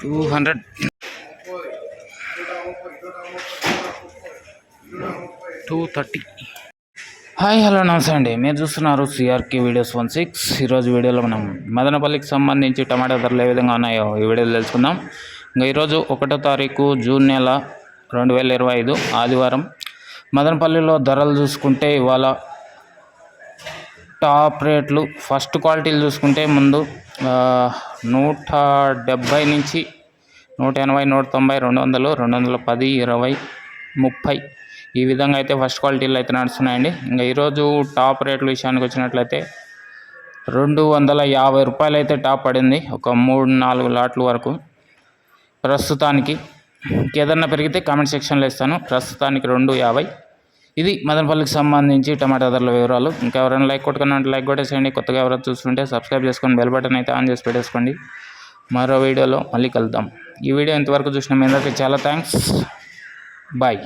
200. Hi hello నమస్తే అండి. మీరు చూస్తున్నారు సిఆర్కే వీడియోస్ 16. ఈరోజు వీడియోలో మనం మదనపల్లికి సంబంధించి టమాటా ధరలు ఏ విధంగా ఉన్నాయో ఈ వీడియోలో తెలుసుకుందాం. ఇంకా ఈరోజు 1వ తారీఖు జూన్ నెల 2025 ఆదివారం. మదనపల్లిలో ధరలు చూసుకుంటే ఇవాళ టాప్ రేట్లు ఫస్ట్ క్వాలిటీలు చూసుకుంటే ముందు 170 నుంచి 180, 190, 200, 210, 20, 30 ఈ విధంగా అయితే ఫస్ట్ క్వాలిటీలు అయితే నడుస్తున్నాయండి. ఇంకా ఈరోజు టాప్ రేట్ల విషయానికి వచ్చినట్లయితే 250 రూపాయలు అయితే టాప్ పడింది ఒక 3-4 లాట్ల వరకు ప్రస్తుతానికి. ఏదన్నా పెరిగితే కామెంట్ సెక్షన్లో ఇస్తాను. ప్రస్తుతానికి 250. ఇది మదనపల్లికి సంబంధించి టమాటా ధరల వివరాలు. ఇంకా ఎవరైనా లైక్ కొట్టుకున్నా లైక్ కొట్టేసేయండి. కొత్తగా ఎవరైనా చూస్తుంటే సబ్స్క్రైబ్ చేసుకొని బెల్ బటన్ అయితే ఆన్ చేసి పెట్టేసుకోండి. మరో వీడియోలో మళ్ళీ కలుద్దాం. ఈ వీడియో ఇంతవరకు చూసిన మీ అందరికీ చాలా థ్యాంక్స్. బాయ్.